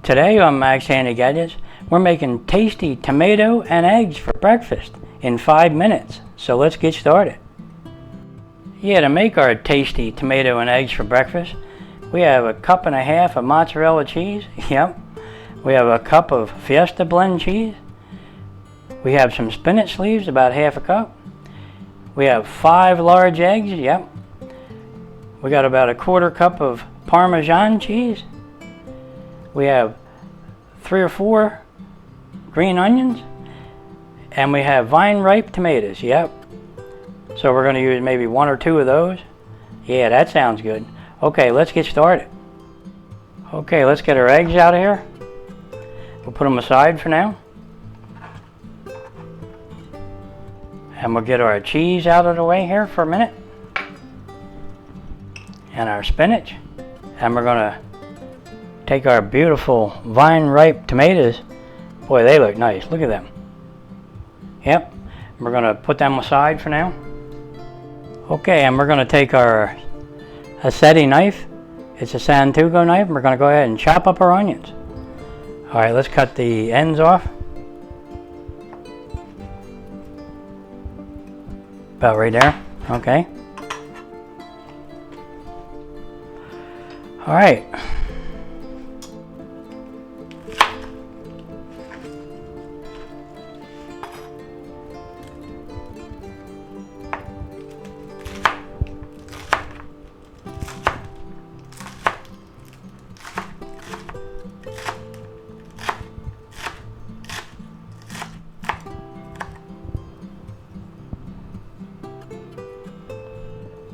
Today on Max Handy Gadgets, we're making tasty tomato and eggs for breakfast in 5 minutes. So let's get started. Yeah, to make our tasty tomato and eggs for breakfast, we have 1.5 cups of mozzarella cheese. Yep. We have a cup of Fiesta Blend cheese. We have some spinach leaves, about 1/2 cup. We have 5 large eggs. Yep. We got about 1/4 cup of Parmesan cheese. We have 3 or 4 green onions, and we have vine-ripe tomatoes. Yep. So we're going to use maybe 1 or 2 of those. Yeah, that sounds good. Okay, let's get started. Okay, let's get our eggs out of here. We'll put them aside for now. And we'll get our cheese out of the way here for a minute. And our spinach. And we're going to take our beautiful vine-ripe tomatoes. Boy, they look nice. Look at them. Yep. We're going to put them aside for now. Okay, and we're going to take our Asadero knife. It's a Santugo knife. And we're going to go ahead and chop up our onions. All right, let's cut the ends off. About right there. Okay. All right.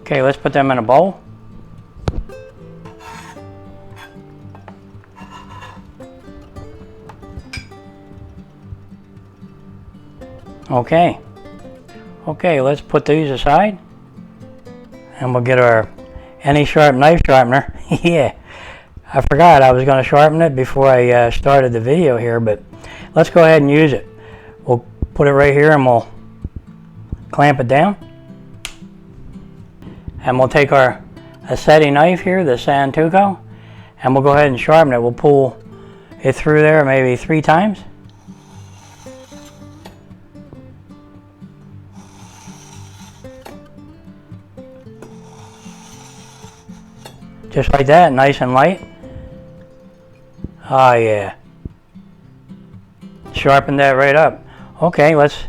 Okay, let's put them in a bowl. Okay, let's put these aside. And we'll get our AnySharp knife sharpener. Yeah, I forgot I was going to sharpen it before I started the video here, but let's go ahead and use it. We'll put it right here and we'll clamp it down. And we'll take our Asadero knife here, the Santugo, and we'll go ahead and sharpen it. We'll pull it through there maybe 3 times. Just like that, nice and light. Oh yeah. Sharpen that right up. Okay, let's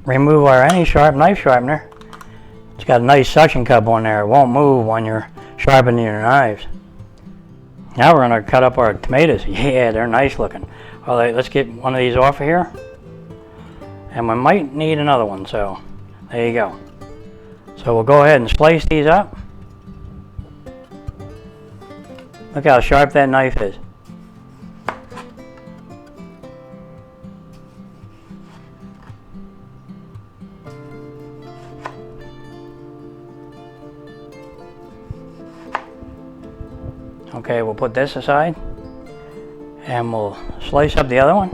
remove our AnySharp knife sharpener. It's got a nice suction cup on there. It won't move when you're sharpening your knives. Now we're going to cut up our tomatoes. Yeah, they're nice looking. All right, let's get one of these off of here. And we might need another one, so there you go. So we'll go ahead and slice these up. Look how sharp that knife is. Okay, we'll put this aside and we'll slice up the other one.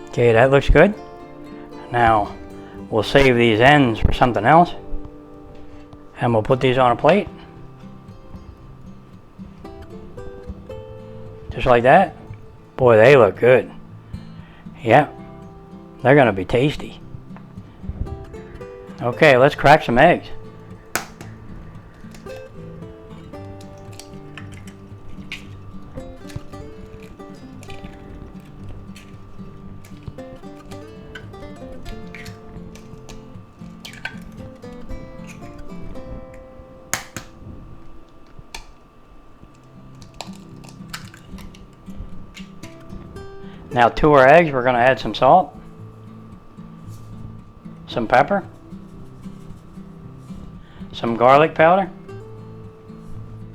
Okay, that looks good. Now we'll save these ends for something else and we'll put these on a plate. Just like that. Boy, they look good. Yeah, they're gonna be tasty. Okay, let's crack some eggs. Now to our eggs, we're going to add some salt, some pepper, some garlic powder,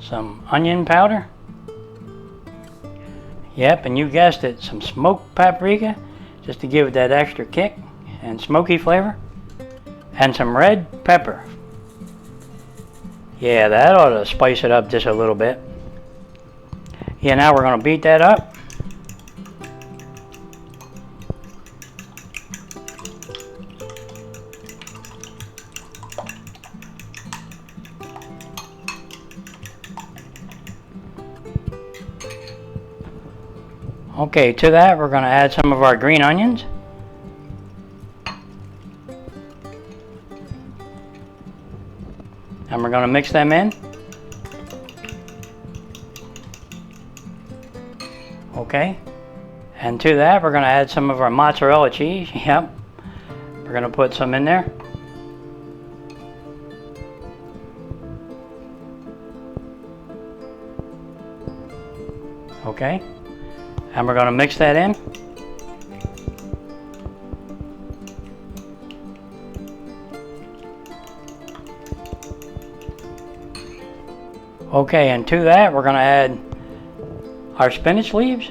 some onion powder. Yep, and you guessed it, some smoked paprika, just to give it that extra kick and smoky flavor. And some red pepper. Yeah, that ought to spice it up just a little bit. Yeah, now we're going to beat that up. Okay, to that we're going to add some of our green onions. And we're going to mix them in. Okay, and to that we're going to add some of our mozzarella cheese. Yep, we're going to put some in there. Okay, and we're going to mix that in. Okay, and to that we're going to add our spinach leaves.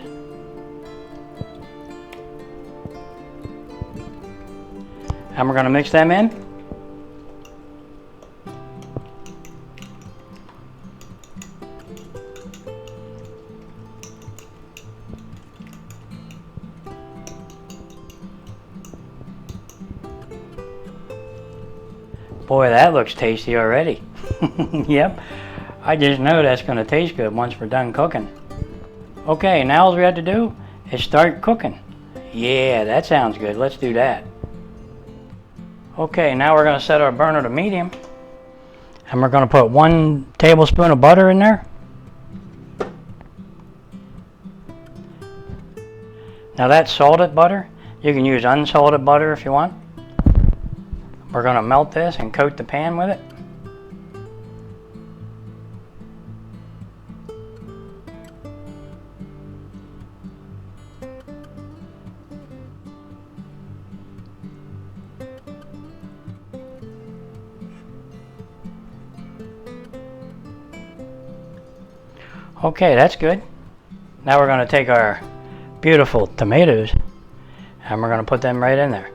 And we're going to mix them in. Boy, that looks tasty already. Yep, I just know that's going to taste good once we're done cooking. Okay, now all we have to do is start cooking. Yeah, that sounds good. Let's do that. Okay, now we're going to set our burner to medium. And we're going to put 1 tablespoon of butter in there. Now that's salted butter. You can use unsalted butter if you want. We're going to melt this and coat the pan with it. Okay, that's good. Now we're going to take our beautiful tomatoes and we're going to put them right in there.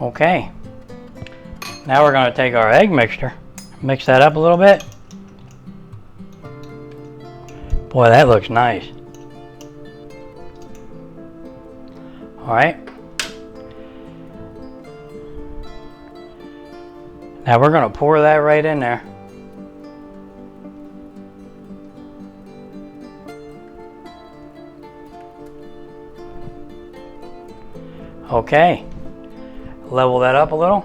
Okay, now we're going to take our egg mixture, mix that up a little bit. Boy, that looks nice. Alright, now we're going to pour that right in there. Okay. Level that up a little.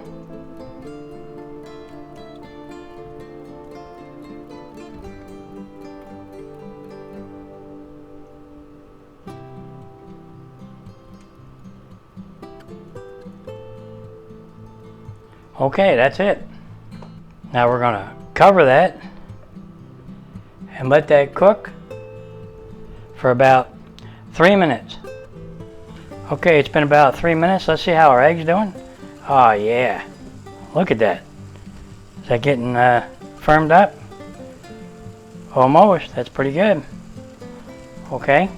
Okay, that's it. Now we're going to cover that and let that cook for about 3 minutes. Okay, it's been about 3 minutes. Let's see how our egg's doing. Oh yeah, look at that. Is that getting firmed up? Almost, that's pretty good. Okay,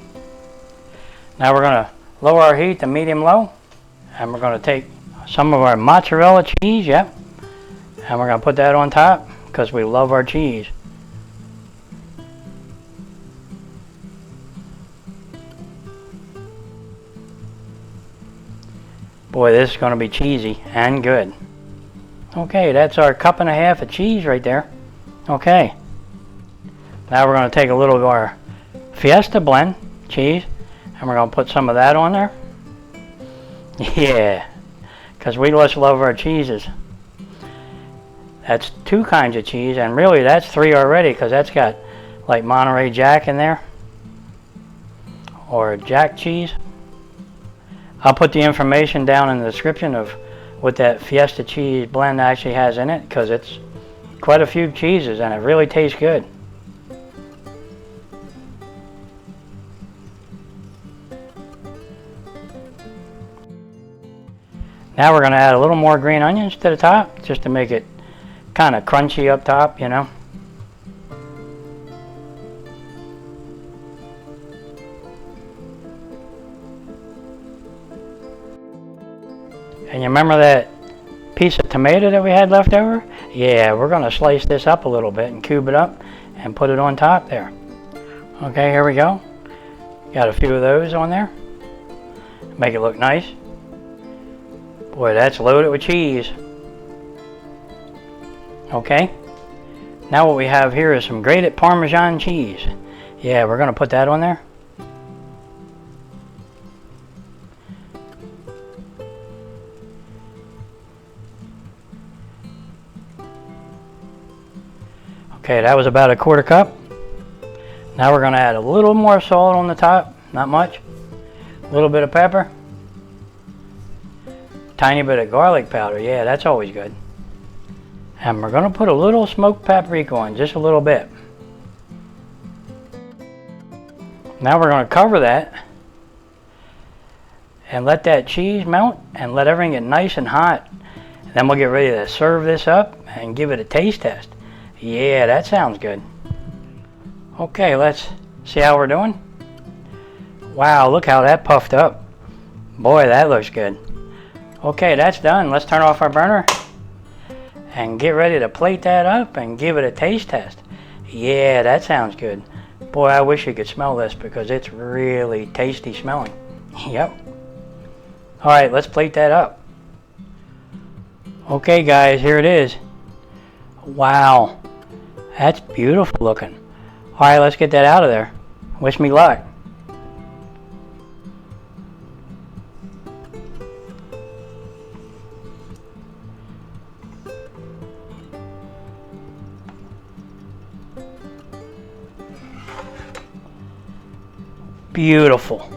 now we're going to lower our heat to medium-low, and we're going to take some of our mozzarella cheese, yep, and we're going to put that on top because we love our cheese. Boy, this is going to be cheesy and good. Okay, that's our 1.5 cups of cheese right there. Okay, now we're going to take a little of our Fiesta Blend cheese and we're going to put some of that on there. Yeah, because we just love our cheeses. That's 2 kinds of cheese, and really that's 3 already because that's got like Monterey Jack in there or Jack cheese. I'll put the information down in the description of what that Fiesta cheese blend actually has in it, because it's quite a few cheeses and it really tastes good. Now we're going to add a little more green onions to the top, just to make it kind of crunchy up top, you know. And you remember that piece of tomato that we had left over? Yeah, we're going to slice this up a little bit and cube it up and put it on top there. Okay, here we go. Got a few of those on there. Make it look nice. Boy, that's loaded with cheese. Okay. Now what we have here is some grated Parmesan cheese. Yeah, we're going to put that on there. Okay, that was about a quarter cup. Now we're going to add a little more salt on the top, not much. A little bit of pepper. Tiny bit of garlic powder, yeah, that's always good. And we're going to put a little smoked paprika on, just a little bit. Now we're going to cover that and let that cheese melt and let everything get nice and hot. And then we'll get ready to serve this up and give it a taste test. Yeah, that sounds good. Okay, let's see how we're doing. Wow, look how that puffed up. Boy, that looks good. Okay, that's done. Let's turn off our burner and get ready to plate that up and give it a taste test. Yeah, that sounds good. Boy, I wish you could smell this because it's really tasty smelling. Yep. All right, let's plate that up. Okay, guys, here it is. Wow. That's beautiful looking. All right, let's get that out of there. Wish me luck. Beautiful.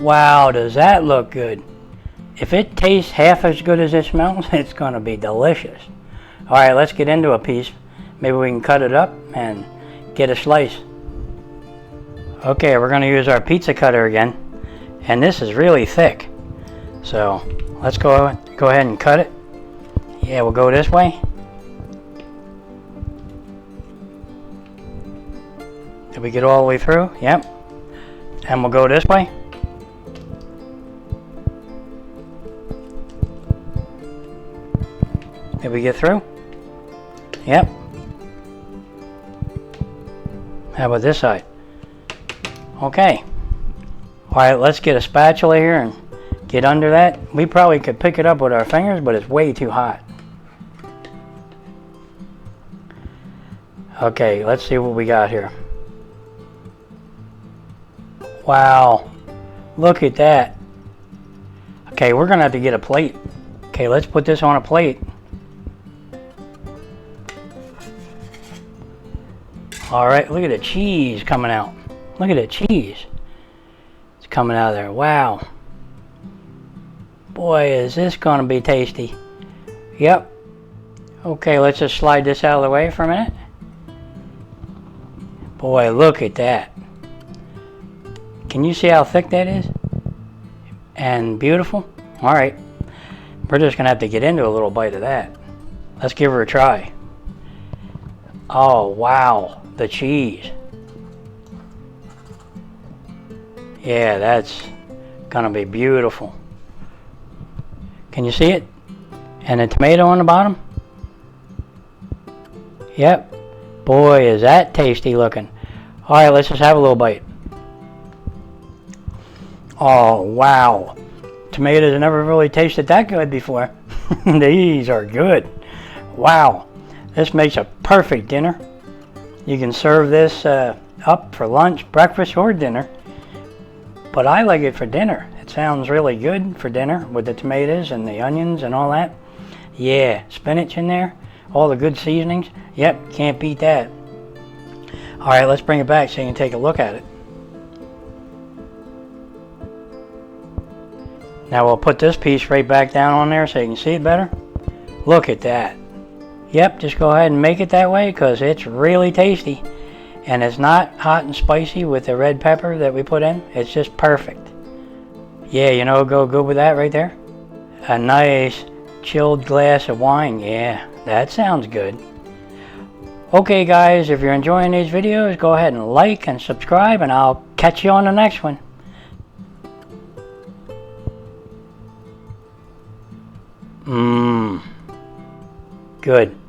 Wow, does that look good? If it tastes half as good as it smells, it's going to be delicious. All right, let's get into a piece. Maybe we can cut it up and get a slice. Okay, we're going to use our pizza cutter again. And this is really thick. So let's go ahead and cut it. Yeah, we'll go this way. Did we get all the way through? Yep. And we'll go this way. Did we get through? Yep. How about this side? Okay. Alright, let's get a spatula here and get under that. We probably could pick it up with our fingers, but it's way too hot. Okay, let's see what we got here. Wow. Look at that. Okay, we're going to have to get a plate. Okay, let's put this on a plate. Alright, look at the cheese coming out. Look at the cheese. It's coming out of there. Wow. Boy, is this going to be tasty. Yep. Okay, let's just slide this out of the way for a minute. Boy, look at that. Can you see how thick that is? And beautiful? Alright. We're just going to have to get into a little bite of that. Let's give her a try. Oh, wow. The cheese. Yeah, that's gonna be beautiful. Can you see it? And the tomato on the bottom? Yep. Boy, is that tasty looking. Alright, let's just have a little bite. Oh, wow. Tomatoes have never really tasted that good before. These are good. Wow. This makes a perfect dinner. You can serve this up for lunch, breakfast, or dinner. But I like it for dinner. It sounds really good for dinner with the tomatoes and the onions and all that. Yeah, spinach in there, all the good seasonings. Yep, can't beat that. Alright, let's bring it back so you can take a look at it. Now we'll put this piece right back down on there so you can see it better. Look at that. Yep, just go ahead and make it that way because it's really tasty. And it's not hot and spicy with the red pepper that we put in. It's just perfect. Yeah, you know, go good with that right there. a nice chilled glass of wine. Yeah, that sounds good. Okay guys, if you're enjoying these videos, go ahead and like and subscribe, and I'll catch you on the next one. Good.